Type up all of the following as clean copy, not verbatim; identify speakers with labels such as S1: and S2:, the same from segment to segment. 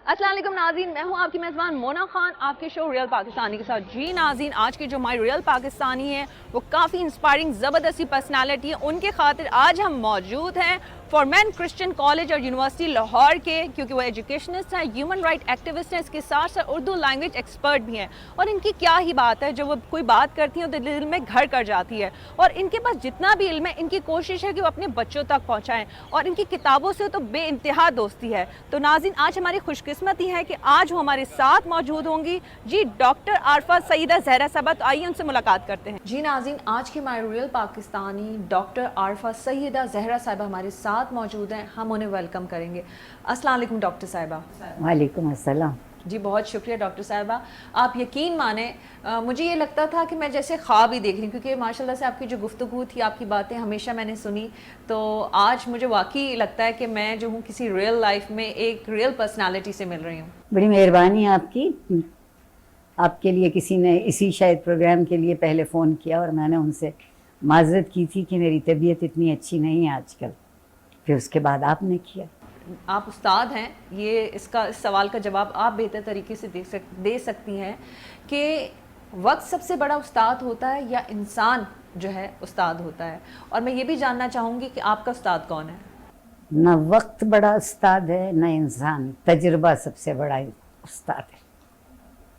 S1: السلام علیکم ناظرین، میں ہوں آپ کی میزبان مونا خان آپ کے شو ریئل پاکستانی کے ساتھ. جی ناظرین، آج کی جو ہماری ریئل پاکستانی ہے وہ کافی انسپائرنگ زبردستی پرسنالٹی ہے. ان کے خاطر آج ہم موجود ہیں فورمین کرسچن کالج اور یونیورسٹی لاہور کے، کیونکہ وہ ایجوکیشنسٹ ہیں، ہیومن رائٹ ایکٹیوسٹ ہیں، اس کے ساتھ ساتھ اردو لینگویج ایکسپرٹ بھی ہیں. اور ان کی کیا ہی بات ہے، جو وہ کوئی بات کرتی ہیں تو دل میں گھر کر جاتی ہے. اور ان کے پاس جتنا بھی علم ہے ان کی کوشش ہے کہ وہ اپنے بچوں تک پہنچائیں، اور ان کی کتابوں سے تو بے انتہا دوستی ہے. تو ناظرین، آج ہماری خوش قسمتی ہے کہ آج وہ ہمارے ساتھ موجود ہوں گی جی ڈاکٹر عارفہ سیدہ زہرا صاحبہ. تو آئیے ان سے ملاقات کرتے ہیں. جی ناظرین، آج کی ہمارے ریئل پاکستانی ڈاکٹر عارفہ سیدہ زہرا صاحبہ ہمارے ساتھ موجود ہیں. ہم انہیں ویلکم کریں گے. السلام علیکم ڈاکٹر صاحبہ.
S2: وعلیکم السلام.
S1: جی بہت شکریہ ڈاکٹر صاحبہ. آپ یقین مانیں مجھے یہ لگتا تھا کہ میں جیسے خواب ہی دیکھ رہی ہوں، کیونکہ ماشاءاللہ سے آپ کی جو گفتگو تھی، آپ کی باتیں ہمیشہ میں نے سنی. تو آج مجھے واقعی لگتا ہے کہ میں جو ہوں کسی ریئل لائف میں ایک ریئل پرسنالٹی سے مل رہی ہوں.
S2: بڑی مہربانی ہے آپ کی. آپ کے لیے کسی نے اسی شاید پروگرام کے لیے پہلے فون کیا اور میں نے ان سے معذرت کی تھی کہ میری طبیعت اتنی اچھی نہیں ہے آج کل. پھر اس کے بعد آپ نے کیا.
S1: آپ استاد ہیں، یہ اس سوال کا جواب آپ بہتر طریقے سے دے سکتی ہیں کہ وقت سب سے بڑا استاد ہوتا ہے یا انسان جو ہے استاد ہوتا ہے. اور میں یہ بھی جاننا چاہوں گی کہ آپ کا استاد کون ہے؟
S2: نہ وقت بڑا استاد ہے نہ انسان، تجربہ سب سے بڑا استاد ہے.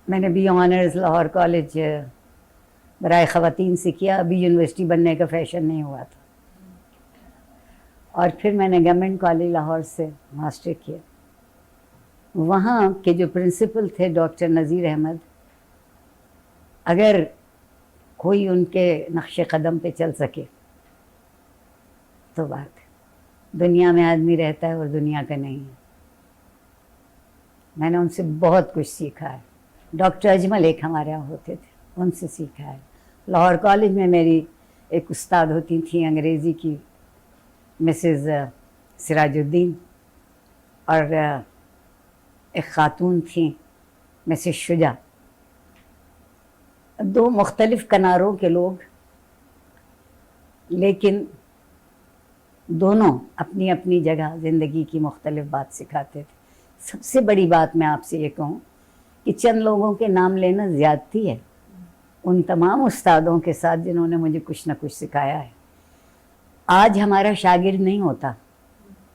S2: میں نے بی آنرز لاہور کالج برائے خواتین سے کیا. ابھی یونیورسٹی بننے کا فیشن نہیں ہوا تھا. اور پھر میں نے گورنمنٹ کالج لاہور سے ماسٹر کیا. وہاں کے جو پرنسپل تھے ڈاکٹر نذیر احمد، اگر کوئی ان کے نقش قدم پہ چل سکے تو بات ہے. دنیا میں آدمی رہتا ہے اور دنیا کا نہیں ہے. میں نے ان سے بہت کچھ سیکھا ہے. ڈاکٹر اجمل ایک ہمارے یہاں ہوتے تھے، ان سے سیکھا ہے. لاہور کالج میں میری ایک استاد ہوتی تھیں انگریزی کی، مسز سراج الدین، اور ایک خاتون تھیں مسز شجاع. دو مختلف کناروں کے لوگ، لیکن دونوں اپنی اپنی جگہ زندگی کی مختلف بات سکھاتے تھے. سب سے بڑی بات میں آپ سے یہ کہوں کہ چند لوگوں کے نام لینا زیادتی ہے. ان تمام استادوں کے ساتھ جنہوں نے مجھے کچھ نہ کچھ سکھایا ہے. آج ہمارا شاگرد نہیں ہوتا،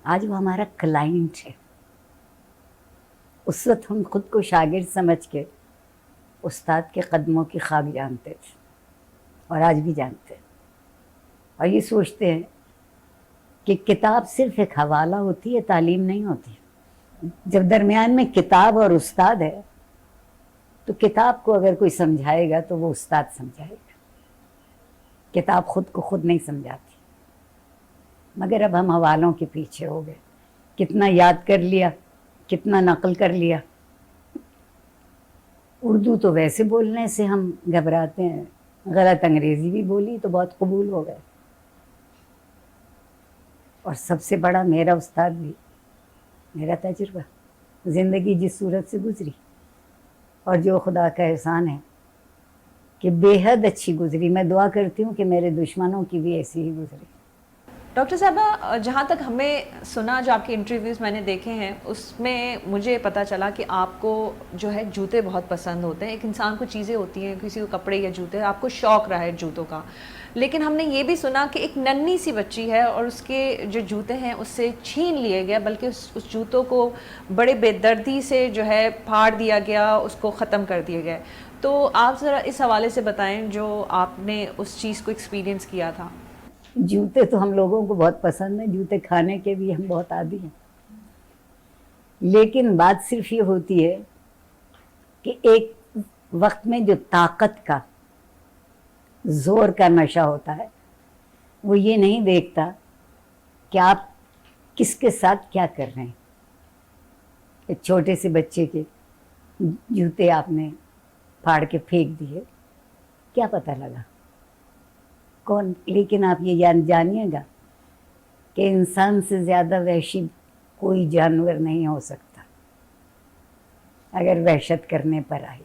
S2: آج وہ ہمارا کلائنٹ ہے. اس وقت ہم خود کو شاگرد سمجھ کے استاد کے قدموں کی خاک جانتے تھے، اور آج بھی جانتے ہیں. اور یہ سوچتے ہیں کہ کتاب صرف ایک حوالہ ہوتی ہے، تعلیم نہیں ہوتی. جب درمیان میں کتاب اور استاد ہے تو کتاب کو اگر کوئی سمجھائے گا تو وہ استاد سمجھائے گا. کتاب خود کو خود نہیں سمجھاتی. مگر اب ہم حوالوں کے پیچھے ہو گئے. کتنا یاد کر لیا، کتنا نقل کر لیا. اردو تو ویسے بولنے سے ہم گھبراتے ہیں، غلط انگریزی بھی بولی تو بہت قبول ہو گئے. اور سب سے بڑا میرا استاد بھی میرا تجربہ، زندگی جس صورت سے گزری، اور جو خدا کا احسان ہے کہ بے حد اچھی گزری. میں دعا کرتی ہوں کہ میرے دشمنوں کی بھی ایسی ہی گزری.
S1: ڈاکٹر صاحبہ، جہاں تک ہمیں سنا، جو آپ کے انٹرویوز میں نے دیکھے ہیں، اس میں مجھے پتہ چلا کہ آپ کو جو ہے جوتے بہت پسند ہوتے ہیں. ایک انسان کو چیزیں ہوتی ہیں، کسی کو کپڑے یا جوتے، آپ کو شوق رہا ہے جوتوں کا. لیکن ہم نے یہ بھی سنا کہ ایک ننھی سی بچی ہے اور اس کے جو جوتے ہیں اس سے چھین لیے گئے، بلکہ اس جوتوں کو بڑے بے دردی سے جو ہے پھاڑ دیا گیا، اس کو ختم کر دیے گئے. تو آپ ذرا اس حوالے سے بتائیں جو آپ نے اس چیز کو ایکسپیرینس کیا تھا.
S2: جوتے تو ہم لوگوں کو بہت پسند ہیں، جوتے کھانے کے بھی ہم بہت عادی ہیں. لیکن بات صرف یہ ہوتی ہے کہ ایک وقت میں جو طاقت کا، زور کا نشہ ہوتا ہے، وہ یہ نہیں دیکھتا کہ آپ کس کے ساتھ کیا کر رہے ہیں. ایک چھوٹے سے بچے کے جوتے آپ نے پھاڑ کے پھینک دیے، کیا پتہ لگا کون. لیکن آپ یہ جانیے گا کہ انسان سے زیادہ وحشی کوئی جانور نہیں ہو سکتا اگر وحشت کرنے پر آئے.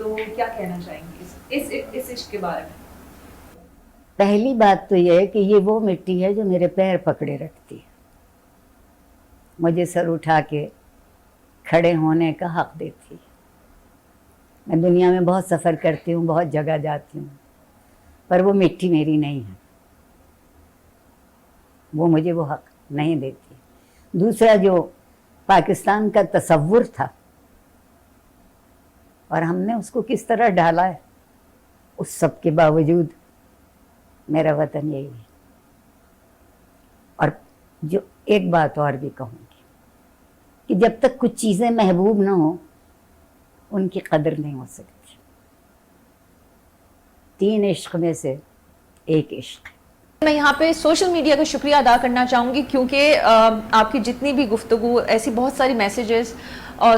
S1: تو کیا کہنا چاہیں گے اس عشق کے بارے میں؟
S2: پہلی بات تو یہ ہے کہ یہ وہ مٹی ہے جو میرے پیر پکڑے رکھتی ہے، مجھے سر اٹھا کے کھڑے ہونے کا حق دیتی ہے۔ میں دنیا میں بہت سفر کرتی ہوں، بہت جگہ جاتی ہوں، پر وہ مٹی میری نہیں ہے، وہ مجھے وہ حق نہیں دیتی۔ دوسرا، جو پاکستان کا تصور تھا اور ہم نے اس کو کس طرح ڈھالا ہے، اس سب کے باوجود میرا وطن یہی ہے۔ اور جو ایک بات اور بھی کہوں گی کہ جب تک کچھ چیزیں محبوب نہ ہوں ان کی قدر نہیں ہو سکتی۔ 3 عشق میں سے ایک عشق ہے۔
S1: میں یہاں پہ سوشل میڈیا کا شکریہ ادا کرنا چاہوں گی، کیونکہ آپ کی جتنی بھی گفتگو، ایسی بہت ساری میسیجز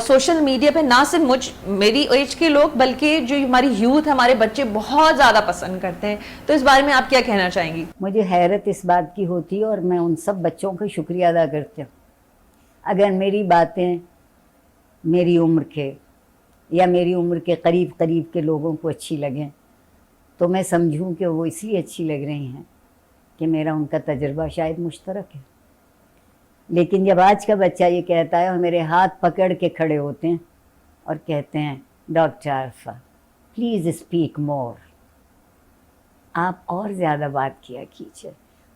S1: سوشل میڈیا پہ نہ صرف میری ایج کے لوگ بلکہ جو ہماری یوتھ، ہمارے بچے بہت زیادہ پسند کرتے ہیں، تو اس بارے میں آپ کیا کہنا چاہیں گی؟
S2: مجھے حیرت اس بات کی ہوتی ہے اور میں ان سب بچوں کا شکریہ ادا کرتی ہوں۔ اگر میری باتیں میری عمر کے یا میری عمر کے قریب کے لوگوں کو اچھی لگیں تو میں سمجھوں کہ وہ اس لیے اچھی لگ رہی ہیں کہ میرا ان کا تجربہ شاید مشترک ہے۔ لیکن جب آج کا بچہ یہ کہتا ہے اور میرے ہاتھ پکڑ کے کھڑے ہوتے ہیں اور کہتے ہیں doctor Arifa please speak more, آپ اور زیادہ بات کیا کیجیے،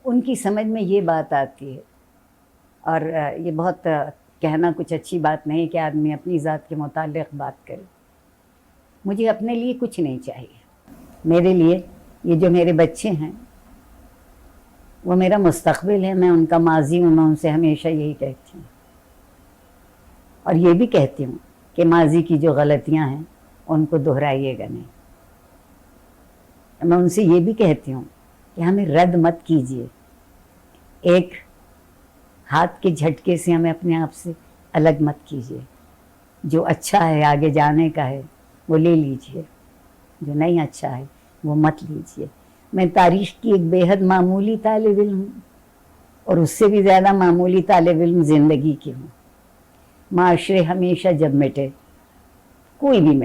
S2: ان کی سمجھ میں یہ بات آتی ہے۔ اور یہ بہت کہنا کچھ اچھی بات نہیں کہ آدمی اپنی ذات کے متعلق بات کرے۔ مجھے اپنے لیے کچھ نہیں چاہیے، میرے لیے یہ جو میرے بچے ہیں وہ میرا مستقبل ہے، میں ان کا ماضی ہوں، میں ان سے ہمیشہ یہی کہتی ہوں۔ اور یہ بھی کہتی ہوں کہ ماضی کی جو غلطیاں ہیں ان کو دہرائیے گا نہیں۔ میں ان سے یہ بھی کہتی ہوں کہ ہمیں رد مت کیجیے، ایک ہاتھ کے جھٹکے سے ہمیں اپنے آپ سے الگ مت کیجیے۔ جو اچھا ہے آگے جانے کا ہے وہ لے لیجیے، جو نہیں اچھا ہے وہ مت لیجیے۔ میں تاریخ کی ایک بے حد معمولی طالب علم ہوں اور اس سے بھی زیادہ معمولی طالب علم زندگی کی ہوں۔ معاشرے ہمیشہ جب مٹے، کوئی بھی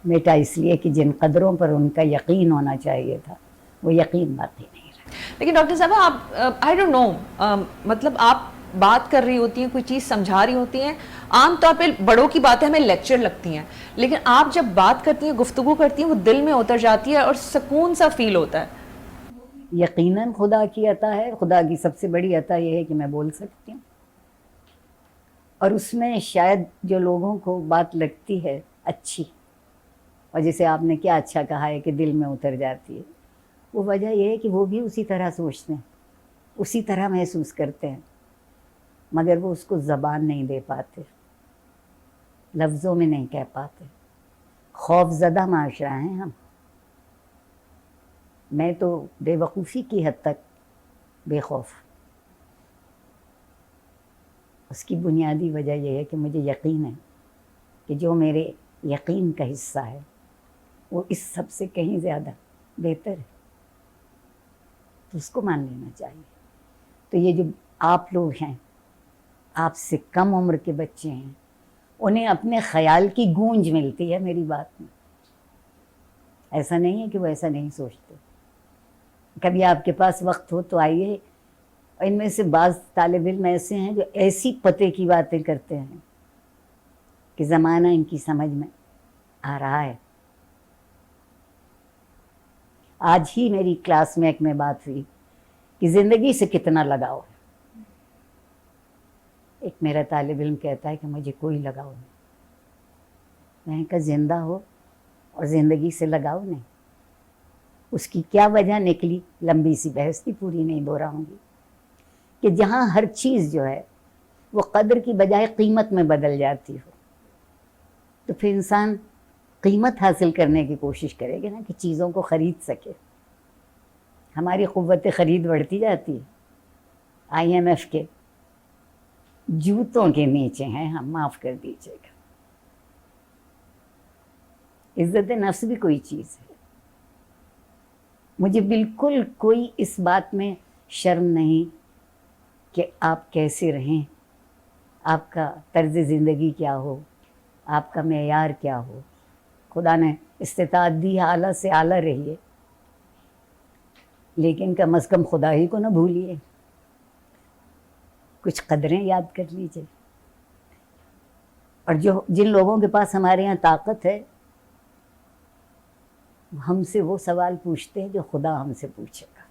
S2: مٹا اس لیے کہ جن قدروں پر ان کا یقین ہونا چاہیے تھا وہ یقین باقی نہیں رہا۔
S1: لیکن ڈاکٹر صاحبہ آپ آئی ڈونٹ نو، مطلب آپ بات کر رہی ہوتی ہیں، کوئی چیز سمجھا رہی ہوتی ہیں، عام طور پہ بڑوں کی باتیں ہمیں لیکچر لگتی ہیں، لیکن آپ جب بات کرتی ہیں، گفتگو کرتی ہیں، وہ دل میں اتر جاتی ہے اور سکون سا فیل ہوتا ہے۔
S2: یقیناً خدا کی عطا ہے۔ خدا کی سب سے بڑی عطا یہ ہے کہ میں بول سکتی ہوں، اور اس میں شاید جو لوگوں کو بات لگتی ہے اچھی، اور جسے آپ نے کیا اچھا کہا ہے کہ دل میں اتر جاتی ہے، وہ وجہ یہ ہے کہ وہ بھی اسی طرح سوچتے ہیں، اسی طرح محسوس کرتے ہیں، مگر وہ اس کو زبان نہیں دے پاتے، لفظوں میں نہیں کہہ پاتے۔ خوف زدہ معاشرہ ہیں ہم۔ میں تو بے وقوفی کی حد تک بے خوف۔ اس کی بنیادی وجہ یہ ہے کہ مجھے یقین ہے کہ جو میرے یقین کا حصہ ہے وہ اس سب سے کہیں زیادہ بہتر ہے، تو اس کو مان لینا چاہیے۔ تو یہ جو آپ لوگ ہیں، آپ سے کم عمر کے بچے ہیں، انہیں اپنے خیال کی گونج ملتی ہے میری بات میں۔ ایسا نہیں ہے کہ وہ ایسا نہیں سوچتے۔ کبھی آپ کے پاس وقت ہو تو آئیے، ان میں سے بعض طالب علم ایسے ہیں جو ایسی پتے کی باتیں کرتے ہیں کہ زمانہ ان کی سمجھ میں آ رہا ہے۔ آج ہی میری کلاس میں ایک میں بات ہوئی کہ زندگی سے کتنا لگاؤ ہے۔ ایک میرا طالب علم کہتا ہے کہ مجھے کوئی لگاؤ نہیں۔ میں نے کہا زندہ ہو اور زندگی سے لگاؤ نہیں۔ اس کی کیا وجہ نکلی، لمبی سی بحث تھی، پوری نہیں دہراؤں گی، کہ جہاں ہر چیز جو ہے وہ قدر کی بجائے قیمت میں بدل جاتی ہو تو پھر انسان قیمت حاصل کرنے کی کوشش کرے گا نا، کہ چیزوں کو خرید سکے۔ ہماری قوت خرید بڑھتی جاتی ہے۔ IMF کے جوتوں کے نیچے ہیں ہم، معاف کر دیجیے گا۔ عزت نفس بھی کوئی چیز ہے۔ مجھے بالکل کوئی اس بات میں شرم نہیں کہ آپ کیسے رہیں، آپ کا طرز زندگی کیا ہو، آپ کا معیار کیا ہو، خدا نے استطاعت دی ہے، اعلیٰ سے اعلیٰ رہیے، لیکن کم از کم خدا ہی کو نہ بھولیے، کچھ قدریں یاد کر لیجیے. اور جن لوگوں کے پاس ہمارے یہاں طاقت ہے، ہم سے وہ سوال پوچھتے ہیں جو خدا ہم سے پوچھے گا.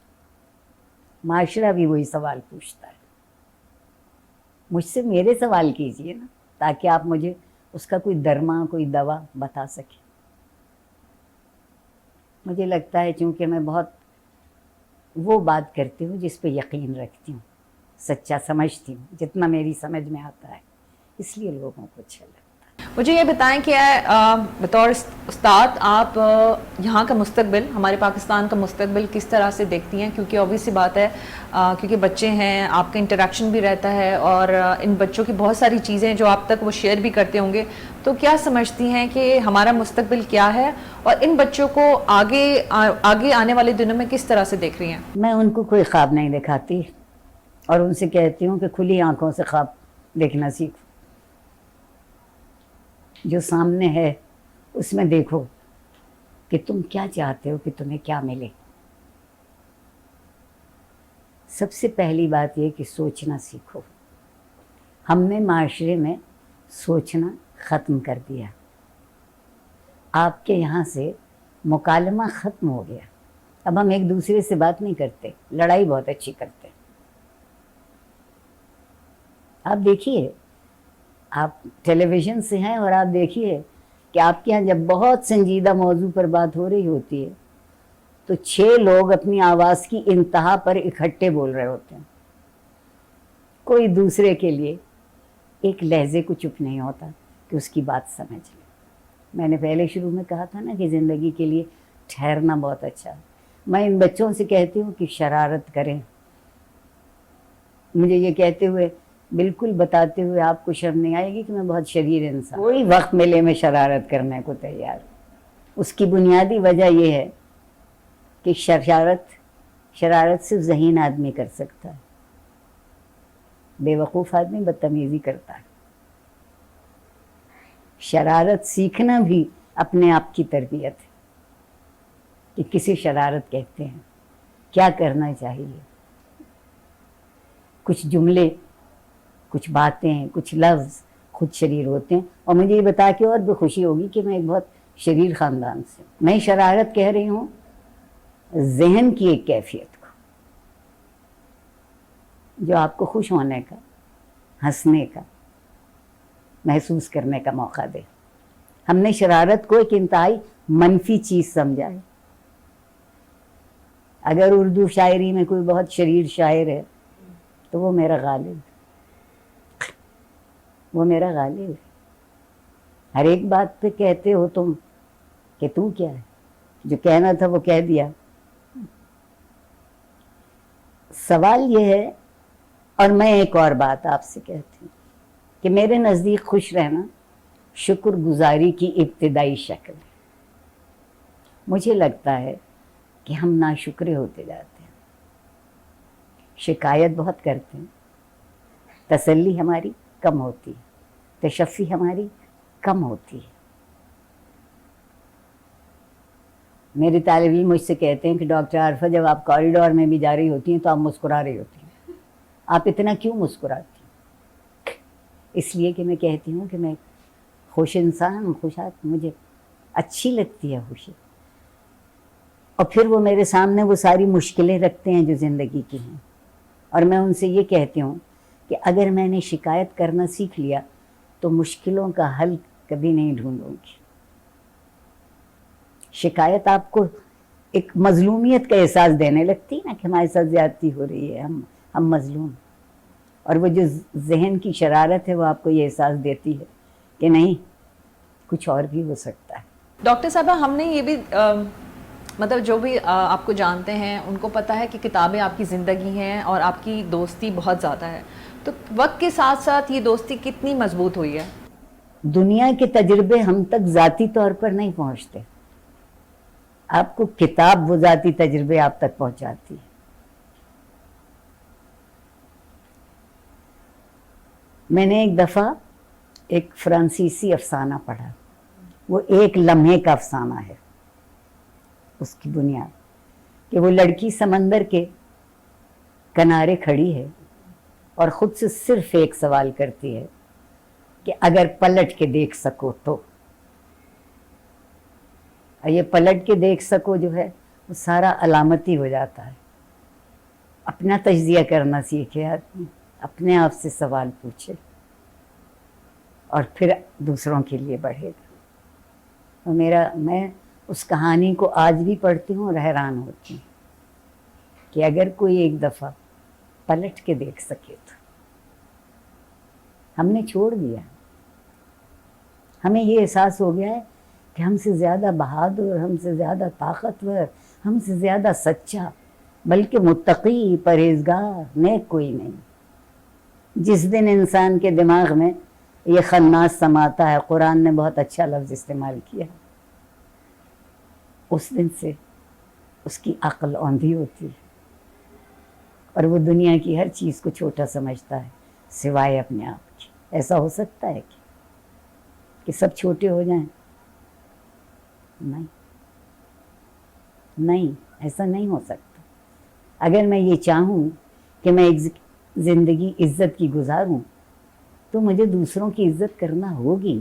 S2: معاشرہ بھی وہی سوال پوچھتا ہے. مجھ سے میرے سوال کیجئے نا، تاکہ آپ مجھے اس کا کوئی درما، کوئی دوا بتا سکیں. مجھے لگتا ہے چونکہ میں بہت وہ بات کرتی ہوں جس پہ یقین رکھتی ہوں، سچا سمجھتی ہوں، جتنا میری سمجھ میں آتا ہے، اس لیے لوگوں کو اچھا لگتا ہے.
S1: مجھے یہ بتائیں کہ بطور استاد آپ یہاں کا مستقبل، ہمارے پاکستان کا مستقبل کس طرح سے دیکھتی ہیں؟ کیونکہ obvious سی بات ہے کیونکہ بچے ہیں، آپ کا انٹریکشن بھی رہتا ہے، اور ان بچوں کی بہت ساری چیزیں جو آپ تک وہ شیئر بھی کرتے ہوں گے، تو کیا سمجھتی ہیں کہ ہمارا مستقبل کیا ہے، اور ان بچوں کو آگے آنے والے دنوں میں کس طرح سے دیکھ رہی ہیں؟
S2: میں ان کو کوئی خواب نہیں دکھاتی، اور ان سے کہتی ہوں کہ کھلی آنکھوں سے خواب دیکھنا سیکھو. جو سامنے ہے اس میں دیکھو کہ تم کیا چاہتے ہو، کہ تمہیں کیا ملے. سب سے پہلی بات یہ کہ سوچنا سیکھو. ہم نے معاشرے میں سوچنا ختم کر دیا. آپ کے یہاں سے مکالمہ ختم ہو گیا. اب ہم ایک دوسرے سے بات نہیں کرتے، لڑائی بہت اچھی کرتے. آپ دیکھیے، آپ ٹیلی ویژن سے ہیں، اور آپ دیکھیے کہ آپ کے یہاں جب بہت سنجیدہ موضوع پر بات ہو رہی ہوتی ہے تو 6 لوگ اپنی آواز کی انتہا پر اکٹھے بول رہے ہوتے ہیں. کوئی دوسرے کے لیے ایک لہجے کو چپ نہیں ہوتا کہ اس کی بات سمجھ لے. میں نے پہلے شروع میں کہا تھا نا کہ زندگی کے لیے ٹھہرنا بہت اچھا ہے. میں ان بچوں سے کہتی ہوں کہ شرارت کریں. مجھے یہ کہتے ہوئے، بالکل بتاتے ہوئے آپ کو شرم نہیں آئے گی کہ میں بہت شریر انسان، کوئی وقت ملے میں شرارت کرنے کو تیار. اس کی بنیادی وجہ یہ ہے کہ شرارت صرف ذہین آدمی کر سکتا ہے. بے وقوف آدمی بدتمیزی کرتا ہے. شرارت سیکھنا بھی اپنے آپ کی تربیت ہے کہ کسی شرارت کہتے ہیں، کیا کرنا چاہیے. کچھ جملے، کچھ باتیں، کچھ لفظ خود شریر ہوتے ہیں. اور مجھے یہ بتا کے اور بھی خوشی ہوگی کہ میں ایک بہت شریر خاندان سے ہوں. میں شرارت کہہ رہی ہوں ذہن کی ایک کیفیت کو، جو آپ کو خوش ہونے کا، ہنسنے کا، محسوس کرنے کا موقع دے. ہم نے شرارت کو ایک انتہائی منفی چیز سمجھا ہے. اگر اردو شاعری میں کوئی بہت شریر شاعر ہے تو وہ میرا غالب، وہ میرا غالب ہے. ہر ایک بات پہ کہتے ہو تم کہ تو کیا ہے، جو کہنا تھا وہ کہہ دیا. سوال یہ ہے، اور میں ایک اور بات آپ سے کہتی ہوں کہ میرے نزدیک خوش رہنا شکر گزاری کی ابتدائی شکل ہے. مجھے لگتا ہے کہ ہم ناشکرے ہوتے جاتے ہیں، شکایت بہت کرتے ہیں، تسلی ہماری کم ہوتی ہے، تشفی ہماری کم ہوتی ہے. میری طالب علم مجھ سے کہتے ہیں کہ ڈاکٹر عارفہ، جب آپ کوریڈور میں بھی جا رہی ہوتی ہیں تو آپ مسکرا رہی ہوتی ہیں، آپ اتنا کیوں مسکراتی ہیں؟ اس لیے کہ میں کہتی ہوں کہ میں خوش انسان ہوں، مجھے اچھی لگتی ہے خوشی. اور پھر وہ میرے سامنے وہ ساری مشکلیں رکھتے ہیں جو زندگی کی ہیں، اور میں ان سے یہ کہتی ہوں کہ اگر میں نے شکایت کرنا سیکھ لیا تو مشکلوں کا حل کبھی نہیں ڈھونڈوں گی. شکایت آپ کو ایک مظلومیت کا احساس دینے لگتی ہے نا، کہ ہمارے ساتھ زیادتی ہو رہی ہے، ہم مظلوم. اور وہ جو ذہن کی شرارت ہے وہ آپ کو یہ احساس دیتی ہے کہ نہیں، کچھ اور بھی ہو سکتا ہے.
S1: ڈاکٹر صاحبہ، ہم نے یہ بھی مطلب جو بھی آپ کو جانتے ہیں ان کو پتہ ہے کہ کتابیں آپ کی زندگی ہیں، اور آپ کی دوستی بہت زیادہ ہے. تو وقت کے ساتھ ساتھ یہ دوستی کتنی مضبوط ہوئی ہے؟
S2: دنیا کے تجربے ہم تک ذاتی طور پر نہیں پہنچتے. آپ کو کتاب وہ ذاتی تجربے آپ تک پہنچاتی ہے. میں نے ایک دفعہ ایک فرانسیسی افسانہ پڑھا وہ ایک لمحے کا افسانہ ہے اس کی بنیاد، کہ وہ لڑکی سمندر کے کنارے کھڑی ہے اور خود سے صرف ایک سوال کرتی ہے کہ اگر پلٹ کے دیکھ سکو تو. اور یہ پلٹ کے دیکھ سکو جو ہے وہ سارا علامتی ہو جاتا ہے. اپنا تجزیہ کرنا سیکھے آدمی، اپنے آپ سے سوال پوچھے اور پھر دوسروں کے لیے بڑھے گا. اور میں اس کہانی کو آج بھی پڑھتی ہوں اور حیران ہوتی ہوں کہ اگر کوئی ایک دفعہ پلٹ کے دیکھ سکے تو. ہم نے چھوڑ دیا، ہمیں یہ احساس ہو گیا ہے کہ ہم سے زیادہ بہادر، ہم سے زیادہ طاقتور، ہم سے زیادہ سچا، بلکہ متقی، پرہیزگار، نیک کوئی نہیں. جس دن انسان کے دماغ میں یہ خناس سماتا ہے، قرآن نے بہت اچھا لفظ استعمال کیا، اس دن سے اس کی عقل اوندھی ہوتی ہے اور وہ دنیا کی ہر چیز کو چھوٹا سمجھتا ہے سوائے اپنے آپ کی. ایسا ہو سکتا ہے کہ سب چھوٹے ہو جائیں؟ نہیں، ایسا نہیں ہو سکتا. اگر میں یہ چاہوں کہ میں ایک زندگی عزت کی گزاروں تو مجھے دوسروں کی عزت کرنا ہوگی،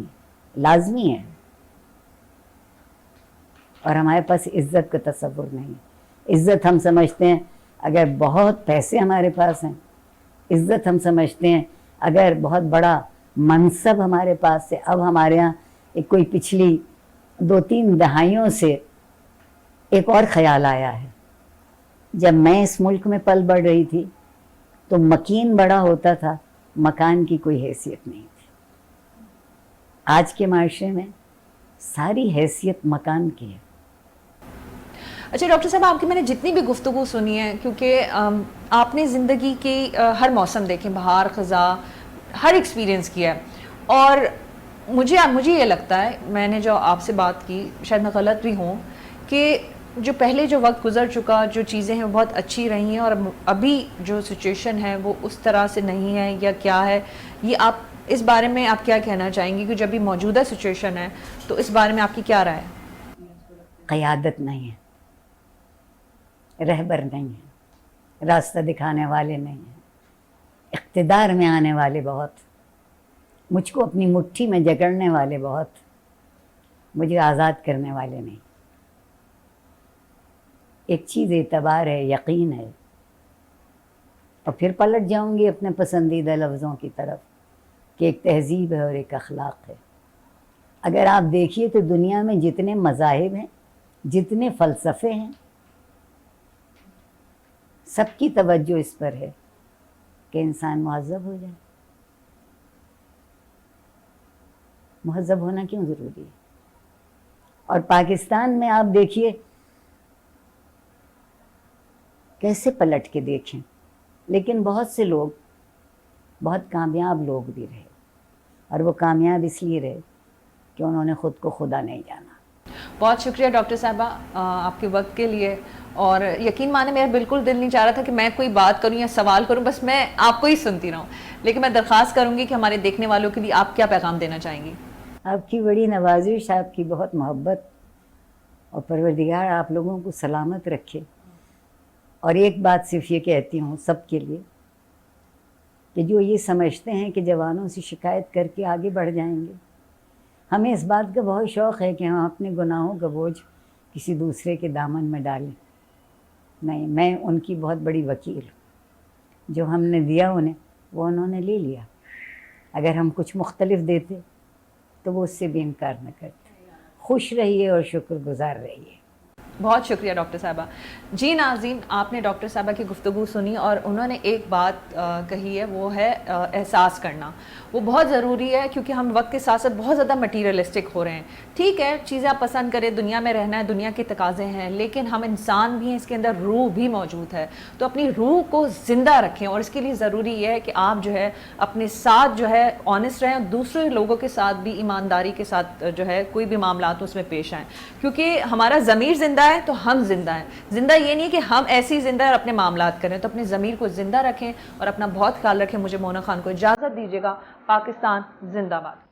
S2: لازمی ہے. اور ہمارے پاس عزت کا تصور نہیں ہے. عزت ہم سمجھتے ہیں اگر بہت پیسے ہمارے پاس ہیں، عزت ہم سمجھتے ہیں اگر بہت بڑا منصب ہمارے پاس ہے. اب ہمارے ہاں ایک کوئی پچھلی 2-3 دہائیوں سے ایک اور خیال آیا ہے. جب میں اس ملک میں پل بڑھ رہی تھی تو مکین بڑا ہوتا تھا، مکان کی کوئی حیثیت نہیں تھی. آج کے معاشرے میں ساری حیثیت مکان کی ہے.
S1: اچھا ڈاکٹر صاحب، آپ کی میں نے جتنی بھی گفتگو سنی ہے، کیونکہ آپ نے زندگی کی ہر موسم دیکھیں، بہار خزاں، ہر ایکسپیرینس کیا ہے. اور مجھے یہ لگتا ہے، میں نے جو آپ سے بات کی، شاید میں غلط بھی ہوں، کہ جو پہلے جو وقت گزر چکا، جو چیزیں ہیں وہ بہت اچھی رہی ہیں، اور ابھی جو سچویشن ہے وہ اس طرح سے نہیں ہے یا کیا ہے. یہ آپ اس بارے میں آپ کیا کہنا چاہیں گی کہ جب بھی موجودہ سچویشن ہے تو اس بارے میں آپ کی کیا رائے ہے؟
S2: قیادت نہیں ہے، رہبر نہیں ہے، راستہ دکھانے والے نہیں ہیں، اقتدار میں آنے والے بہت، مجھ کو اپنی مٹھی میں جکڑنے والے بہت، مجھے آزاد کرنے والے نہیں. ایک چیز اعتبار ہے، یقین ہے، اور پھر پلٹ جاؤں گی اپنے پسندیدہ لفظوں کی طرف کہ ایک تہذیب ہے اور ایک اخلاق ہے. اگر آپ دیکھیے تو دنیا میں جتنے مذاہب ہیں، جتنے فلسفے ہیں، سب کی توجہ اس پر ہے کہ انسان مہذب ہو جائے. مہذب ہونا کیوں ضروری ہے؟ اور پاکستان میں آپ دیکھیے کیسے پلٹ کے دیکھیں، لیکن بہت سے لوگ بہت کامیاب لوگ بھی رہے، اور وہ کامیاب اس لیے رہے کہ انہوں نے خود کو خدا نہیں جانا.
S1: بہت شکریہ ڈاکٹر صاحبہ آپ کے وقت کے لیے. اور یقین مانے میرا بالکل دل نہیں چاہ رہا تھا کہ میں کوئی بات کروں یا سوال کروں، بس میں آپ کو ہی سنتی رہوں. لیکن میں درخواست کروں گی کہ ہمارے دیکھنے والوں کے لیے آپ کیا پیغام دینا چاہیں گی؟
S2: آپ کی بڑی نوازش، آپ کی بہت محبت، اور پروردگار آپ لوگوں کو سلامت رکھے. اور ایک بات صرف یہ کہتی ہوں سب کے لیے کہ جو یہ سمجھتے ہیں کہ جوانوں سے شکایت کر کے آگے بڑھ جائیں گے، ہمیں اس بات کا بہت شوق ہے کہ ہم اپنے گناہوں کا بوجھ کسی دوسرے کے دامن میں ڈالیں. نہیں، میں ان کی بہت بڑی وکیل ہوں. جو ہم نے دیا انہیں، وہ انہوں نے لے لیا. اگر ہم کچھ مختلف دیتے تو وہ اس سے بھی انکار نہ کرتے. خوش رہیے اور شکر گزار رہیے.
S1: بہت شکریہ ڈاکٹر صاحبہ. جی ناظرین، آپ نے ڈاکٹر صاحبہ کی گفتگو سنی، اور انہوں نے ایک بات کہی ہے، وہ ہے احساس کرنا. وہ بہت ضروری ہے، کیونکہ ہم وقت کے ساتھ ساتھ بہت زیادہ مٹیریلسٹک ہو رہے ہیں. ٹھیک ہے، چیزیں آپ پسند کریں، دنیا میں رہنا ہے، دنیا کے تقاضے ہیں، لیکن ہم انسان بھی ہیں، اس کے اندر روح بھی موجود ہے. تو اپنی روح کو زندہ رکھیں، اور اس کے لیے ضروری یہ ہے کہ آپ جو ہے اپنے ساتھ جو ہے آنیسٹ رہیں، اور دوسرے لوگوں کے ساتھ بھی ایمانداری کے ساتھ جو ہے کوئی بھی معاملات اس میں پیش آئیں. کیونکہ ہمارا ضمیر زندہ ہے تو ہم زندہ ہیں. زندہ یہ نہیں کہ ہم ایسے ہی زندہ ہیں اور اپنے معاملات کریں. تو اپنے ضمیر کو زندہ رکھیں اور اپنا بہت خیال رکھیں. مجھے مونا خان کو اجازت دیجیے گا. پاکستان زندہ باد.